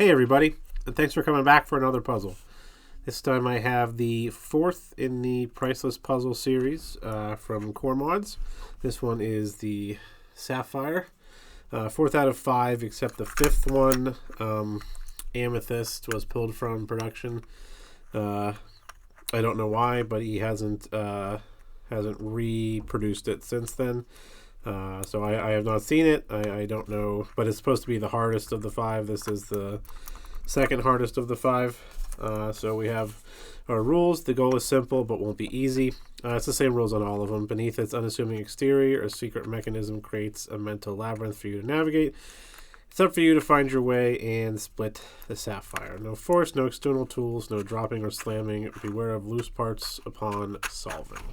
Hey everybody, and thanks for coming back for another puzzle. This time I have the fourth in the Priceless Puzzle Series from CoreMods. This one is the Sapphire. Fourth out of five, except the fifth one, Amethyst, was pulled from production. I don't know why, but he hasn't reproduced it since then. So I have not seen it. I don't know, but it's supposed to be the hardest of the five. This is the second hardest of the five. So we have our rules. The goal is simple, but won't be easy. It's the same rules on all of them. Beneath its unassuming exterior, a secret mechanism creates a mental labyrinth for you to navigate. It's up for you to find your way and split the sapphire. No force, no external tools, no dropping or slamming. Beware of loose parts upon solving.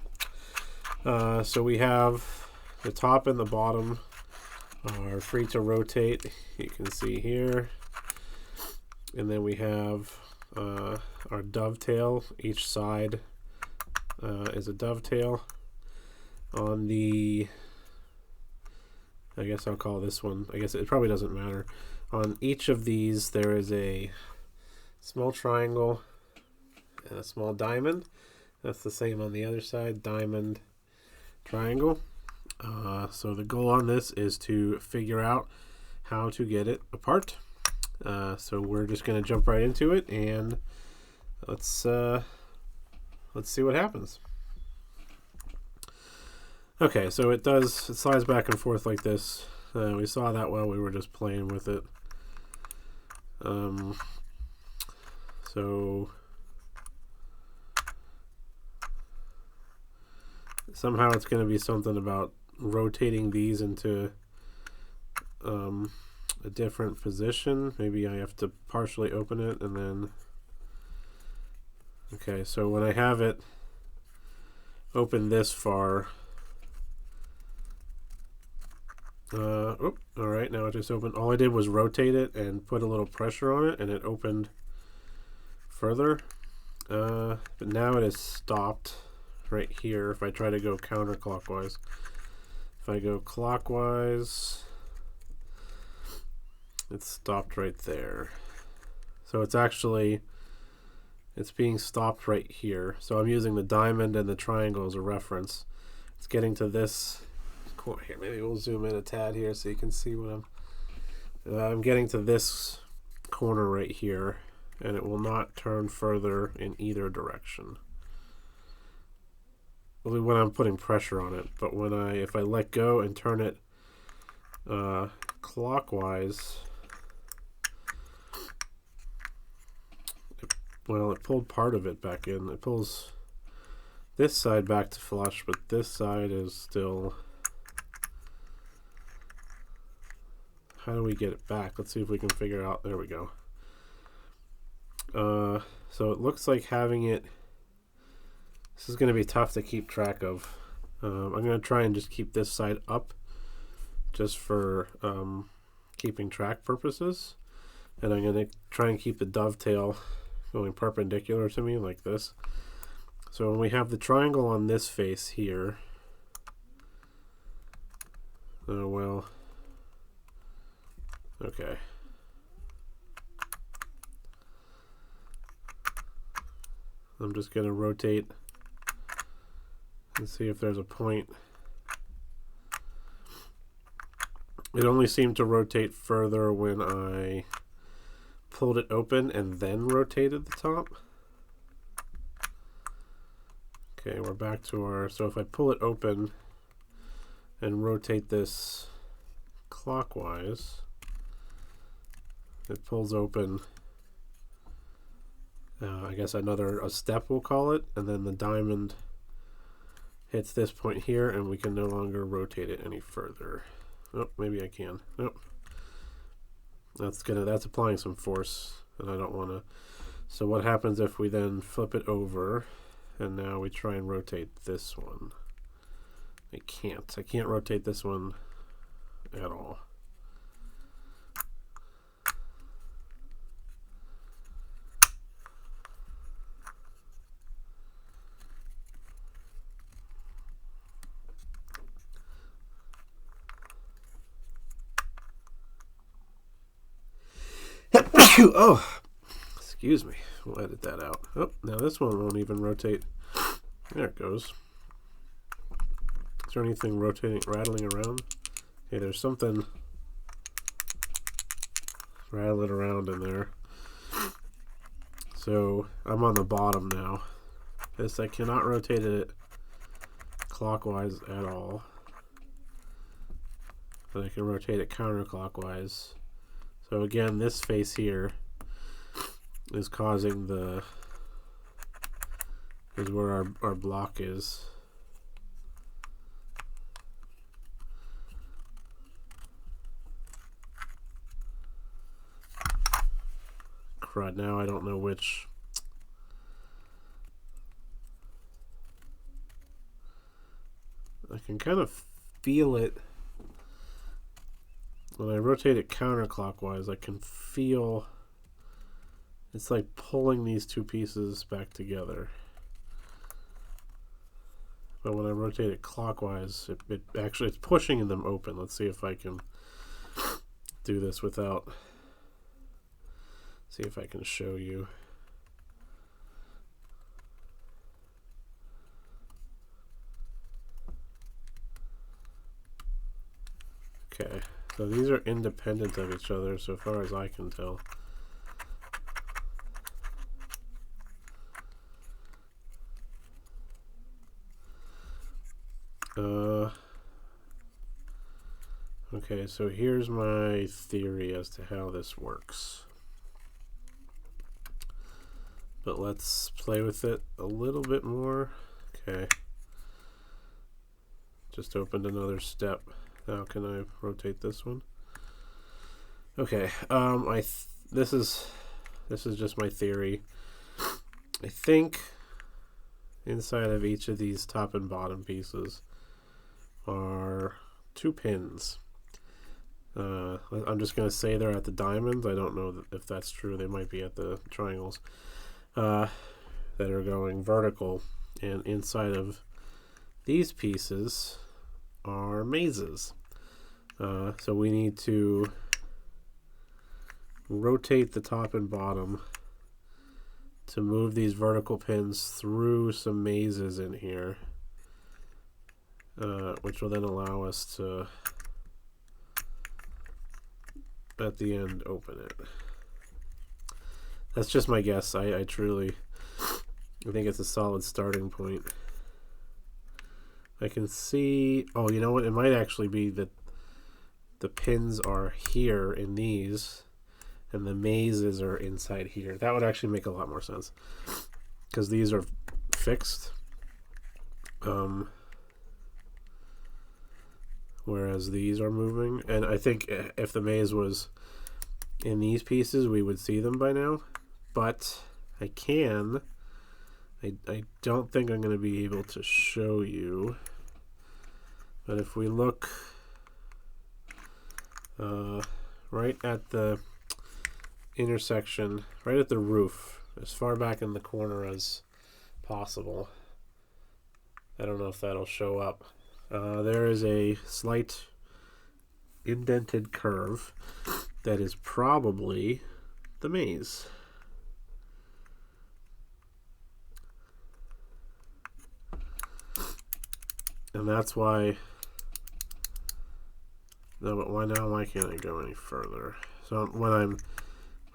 So we have the top and the bottom are free to rotate. You can see here. And then we have our dovetail. Each side is a dovetail. On the, I guess I'll call this one, I guess it probably doesn't matter. On each of these there is a small triangle and a small diamond. That's the same on the other side, diamond, triangle. So the goal on this is to figure out how to get it apart. So we're just going to jump right into it, and let's see what happens. Okay, so it slides back and forth like this. We saw that while we were just playing with it. So somehow it's going to be something about rotating these into a different position. Maybe I have to partially open it and then, okay, so when I have it open this far, alright, now it just opened. All I did was rotate it and put a little pressure on it and it opened further, but now it is stopped right here. If I try to go counterclockwise, if I go clockwise, it's stopped right there. So it's being stopped right here. So I'm using the diamond and the triangle as a reference. It's getting to this corner here. Maybe we'll zoom in a tad here so you can see what I'm getting to this corner right here, and it will not turn further in either direction. Only when I'm putting pressure on it, but if I let go and turn it clockwise, it pulled part of it back in. It pulls this side back to flush, but this side is still. How do we get it back? Let's see if we can figure it out. There we go. So it looks like having it. This is going to be tough to keep track of. I'm going to try and just keep this side up just for keeping track purposes. And I'm going to try and keep the dovetail going perpendicular to me like this. So when we have the triangle on this face here, okay. I'm just going to rotate and see if there's a point. It only seemed to rotate further when I pulled it open and then rotated the top. Okay, we're back to so if I pull it open and rotate this clockwise, it pulls open, I guess a step we'll call it, and then the diamond hits this point here and we can no longer rotate it any further. Oh, maybe I can. Nope. That's applying some force, and I don't want to. So what happens if we then flip it over and now we try and rotate this one? I can't rotate this one at all. Oh, excuse me. We'll edit that out. Oh, now this one won't even rotate. There it goes. Is there anything rotating, rattling around? Hey, there's something rattling around in there. So I'm on the bottom now. This, I cannot rotate it clockwise at all. But I can rotate it counterclockwise. So again, this face here is causing is where our block is. Crud, now I don't know which. I can kind of feel it. When I rotate it counterclockwise, I can feel it's like pulling these two pieces back together. But when I rotate it clockwise, it actually, it's pushing them open. Let's see if I can do this without, see if I can show you. Okay, so these are independent of each other so far as I can tell. Okay, so here's my theory as to how this works. But let's play with it a little bit more. Okay. Just opened another step. Now can I rotate this one? Okay. This is just my theory. I think inside of each of these top and bottom pieces are 2 pins. I'm just going to say they're at the diamonds. I don't know if that's true. They might be at the triangles that are going vertical. And inside of these pieces are mazes. So we need to rotate the top and bottom to move these vertical pins through some mazes in here, which will then allow us to, at the end, open it. That's just my guess. I think it's a solid starting point. I can see, oh, you know what? It might actually be that the pins are here in these, and the mazes are inside here. That would actually make a lot more sense, because these are fixed. Whereas these are moving. And I think if the maze was in these pieces, we would see them by now. But I don't think I'm going to be able to show you. But if we look right at the intersection, right at the roof, as far back in the corner as possible. I don't know if that'll show up. There is a slight indented curve that is probably the maze. And that's why, no, but why can't I go any further? So when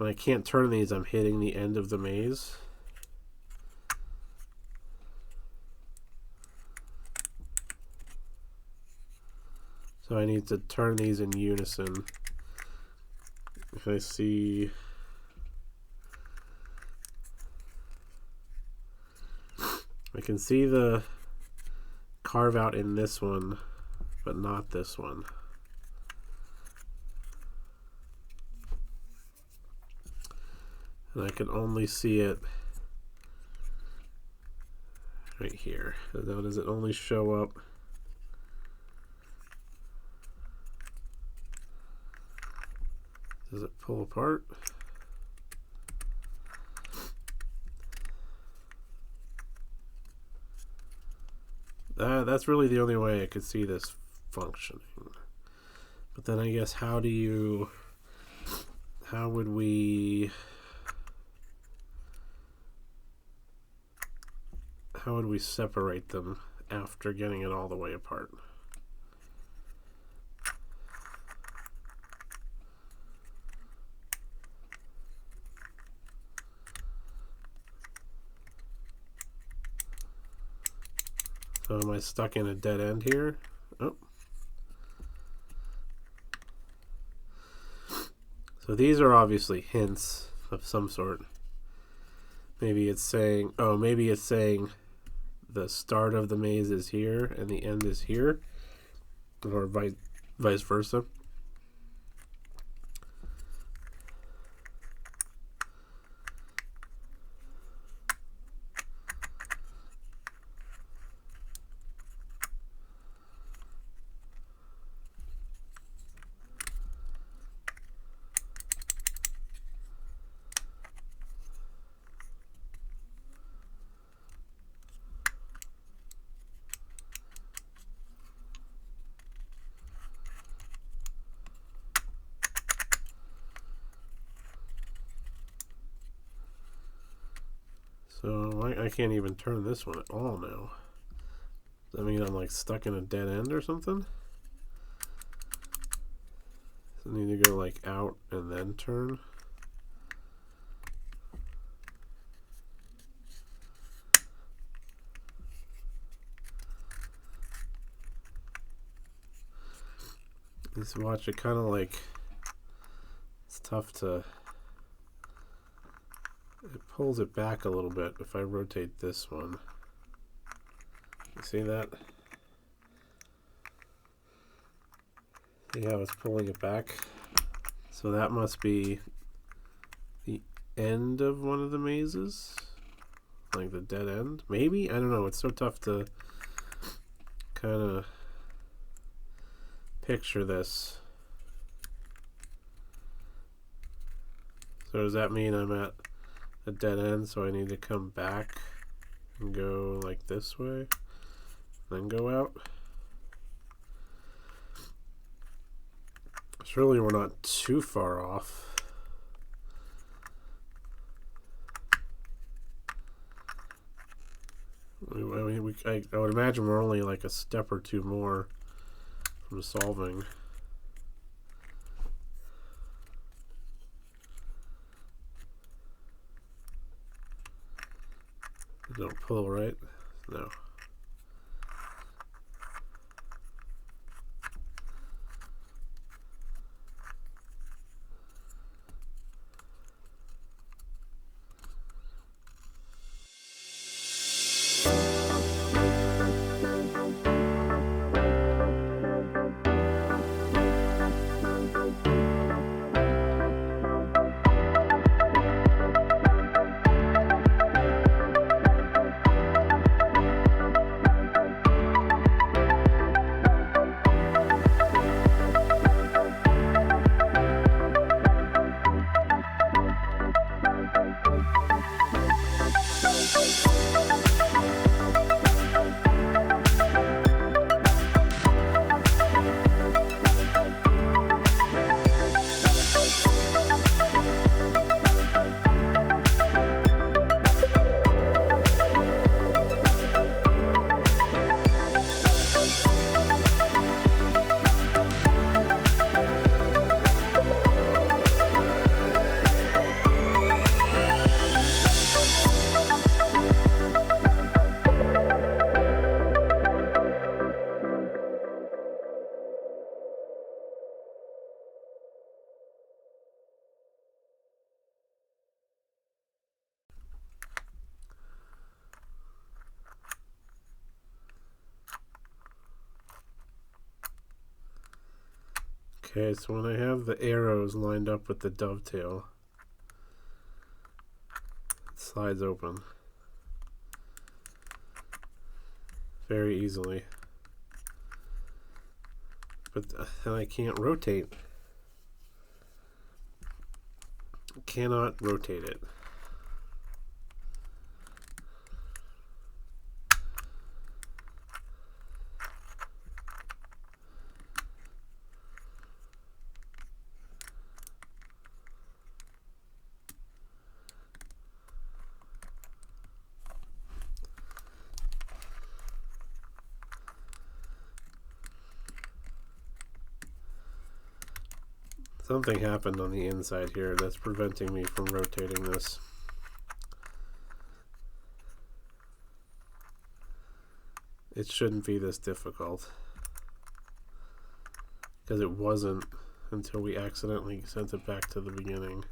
I can't turn these, I'm hitting the end of the maze. So I need to turn these in unison. If I see, I can see the carve out in this one, but not this one. And I can only see it right here. Now, does it only show up? Does it pull apart? That's really the only way I could see this functioning. But then I guess how do you how would we separate them after getting it all the way apart? So am I stuck in a dead end here? Oh. So these are obviously hints of some sort. Maybe it's saying, oh, maybe it's saying the start of the maze is here and the end is here, or vice versa. So I can't even turn this one at all now. Does that mean I'm like stuck in a dead end or something? So I need to go like out and then turn. This watch, it kind of like, it's tough to, it pulls it back a little bit if I rotate this one. You see that? See how it's pulling it back? So that must be the end of one of the mazes? Like the dead end? Maybe? I don't know. It's so tough to kind of picture this. So does that mean I'm at a dead end, so I need to come back and go like this way, then go out? Surely we're not too far off. I would imagine we're only like a step or two more from solving. Don't pull, right? No. Okay, so when I have the arrows lined up with the dovetail, it slides open very easily. But then I can't rotate. I cannot rotate it. Something happened on the inside here that's preventing me from rotating this. It shouldn't be this difficult, because it wasn't until we accidentally sent it back to the beginning.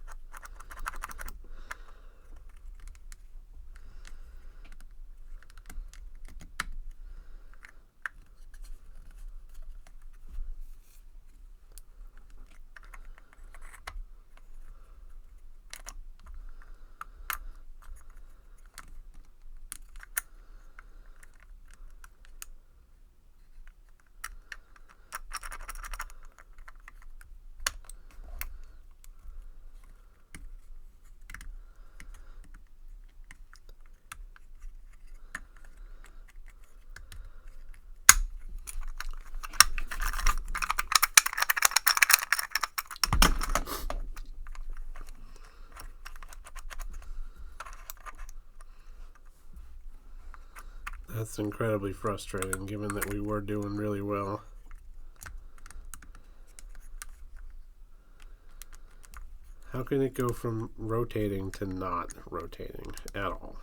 That's incredibly frustrating, given that we were doing really well. How can it go from rotating to not rotating at all?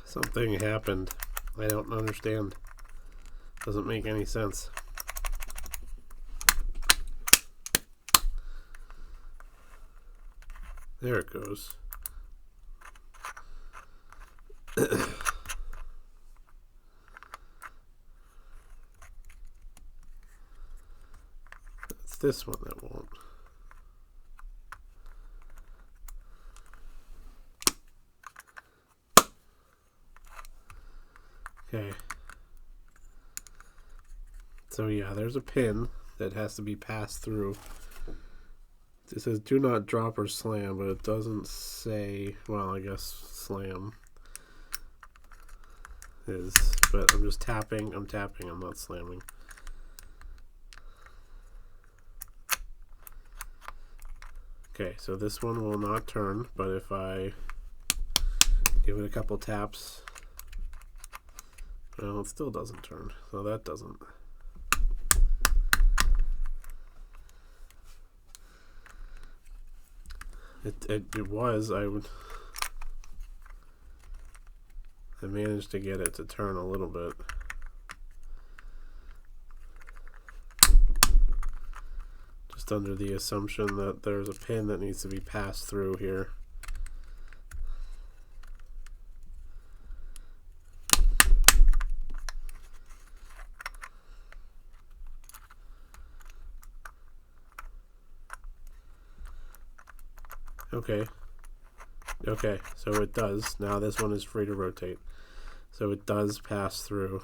Something happened. I don't understand. Doesn't make any sense. There it goes. It's this one that won't. Okay. So yeah, there's a pin that has to be passed through. It says do not drop or slam, but it doesn't say, well, I guess slam is, but I'm just tapping, I'm not slamming. Okay, so this one will not turn, but if I give it a couple taps, well, it still doesn't turn, so that doesn't. It was, I managed to get it to turn a little bit. Just under the assumption that there's a pin that needs to be passed through here. Okay, so it does. Now this one is free to rotate. So it does pass through.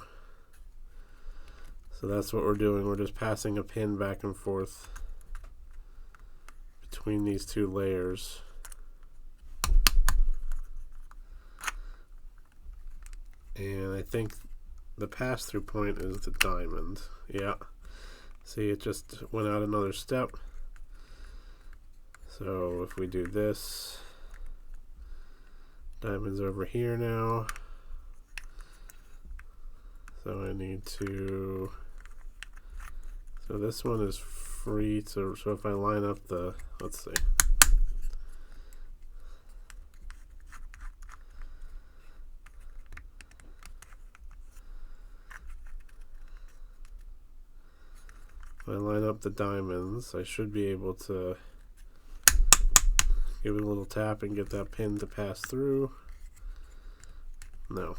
So that's what we're doing. We're just passing a pin back and forth between these two layers. And I think the pass-through point is the diamond. Yeah. See, it just went out another step. So if we do this, diamond's over here now. So I need to, so this one is free to, so if I line up the, let's see. If I line up the diamonds, I should be able to give it a little tap and get that pin to pass through. No.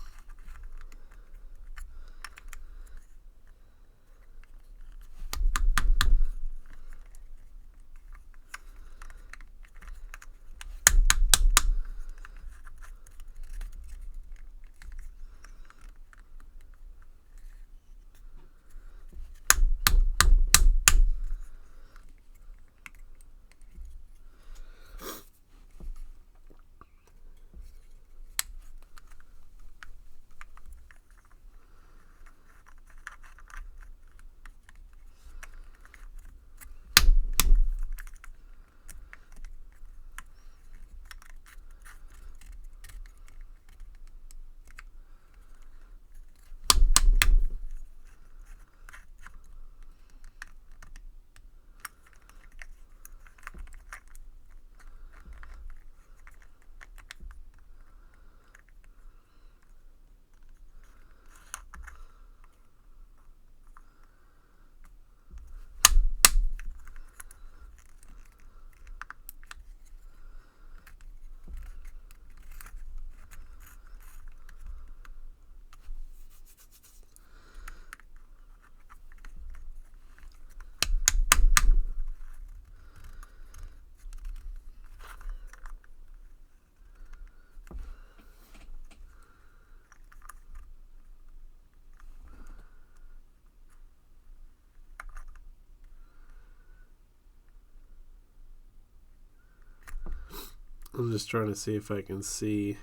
I'm just trying to see if I can see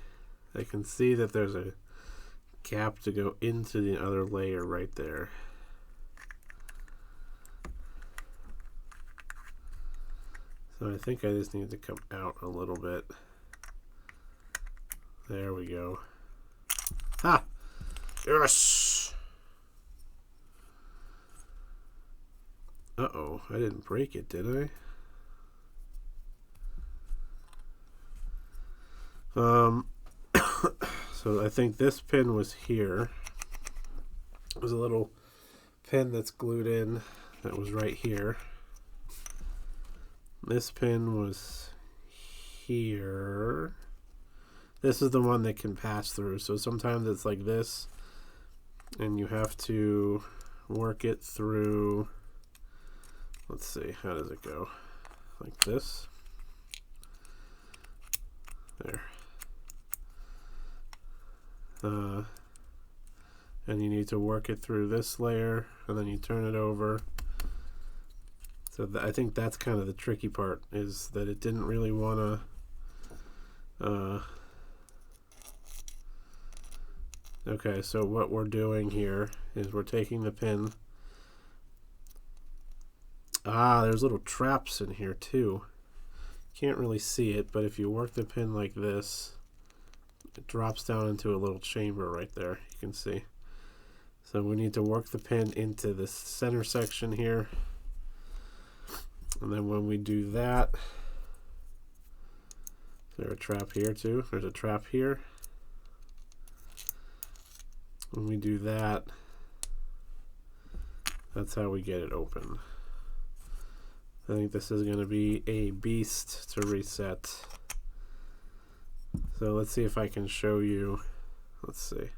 that there's a gap to go into the other layer right there. So I think I just need to come out a little bit. There we go. Ah! Yes! Uh-oh, I didn't break it, did I? So I think this pin was here. There's a little pin that's glued in that was right here. This pin was here. This is the one that can pass through. So sometimes it's like this, and you have to work it through. Let's see, how does it go? Like this. There. And you need to work it through this layer, and then you turn it over. So I think that's kind of the tricky part, is that it didn't really want to. Okay, so what we're doing here is we're taking the pin. Ah, there's little traps in here too. Can't really see it, but if you work the pin like this, it drops down into a little chamber right there. You can see. So we need to work the pin into the center section here. And then when we do that, is there a trap here too? There's a trap here. When we do that, that's how we get it open. I think this is going to be a beast to reset. So let's see if I can show you, let's see,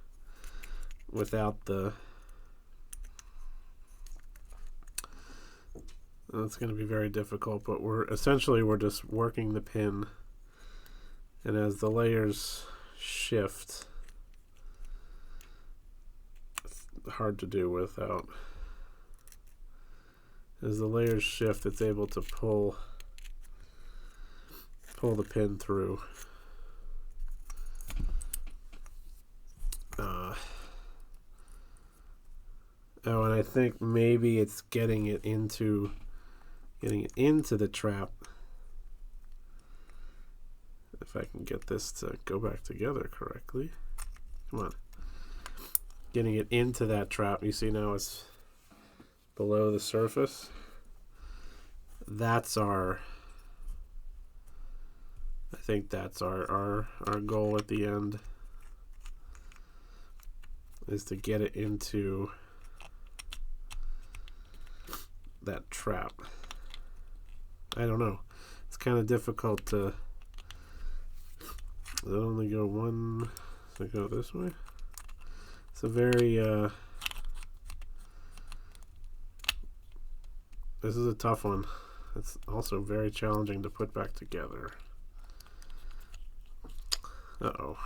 without the, it's going to be very difficult, but we're just working the pin, and as the layers shift, it's hard to do without. As the layers shift, it's able to pull the pin through. Oh, and I think maybe it's getting it into the trap. If I can get this to go back together correctly. Come on. getting it into that trap. You see now it's below the surface. That's our, I think that's our goal at the end, is to get it into that trap. I don't know. It's kind of difficult to. Does it only go one? Does it go this way? It's a very. This is a tough one. It's also very challenging to put back together. Uh-oh.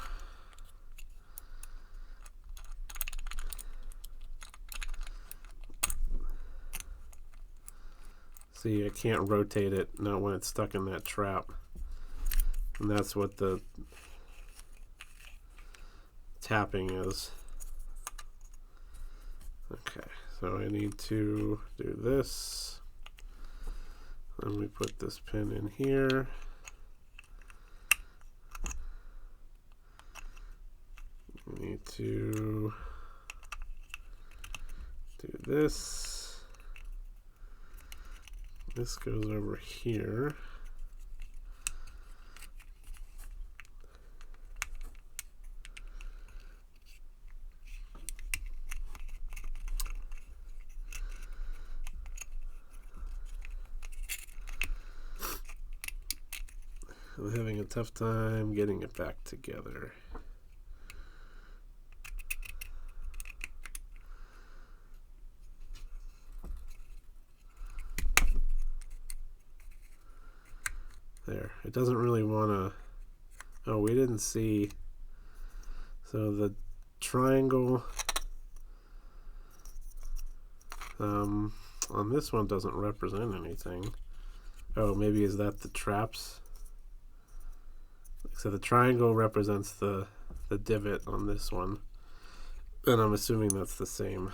See, I can't rotate it now when it's stuck in that trap. And that's what the tapping is. Okay, so I need to do this. And we put this pin in here. We need to do this. This goes over here. I'm having a tough time getting it back together. There. It doesn't really want to. Oh, we didn't see. So the triangle on this one doesn't represent anything. Oh, maybe is that the traps? So the triangle represents the divot on this one. And I'm assuming that's the same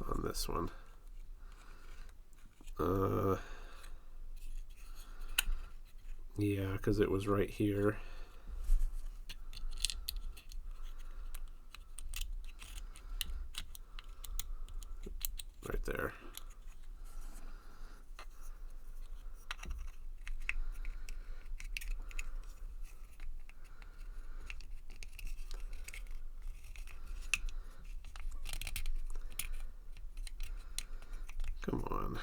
on this one. Yeah, because it was right here. Right there. Come on.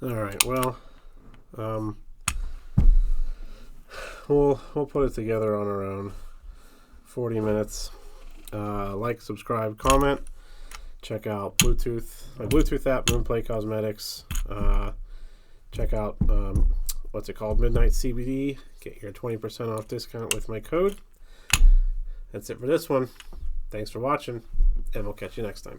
All right, well, we'll put it together on around 40 minutes. Like, subscribe, comment. Check out my Bluetooth app, Moonplay Cosmetics. Check out what's it called, Midnight CBD. Get your 20% off discount with my code. That's it for this one. Thanks for watching, and we'll catch you next time.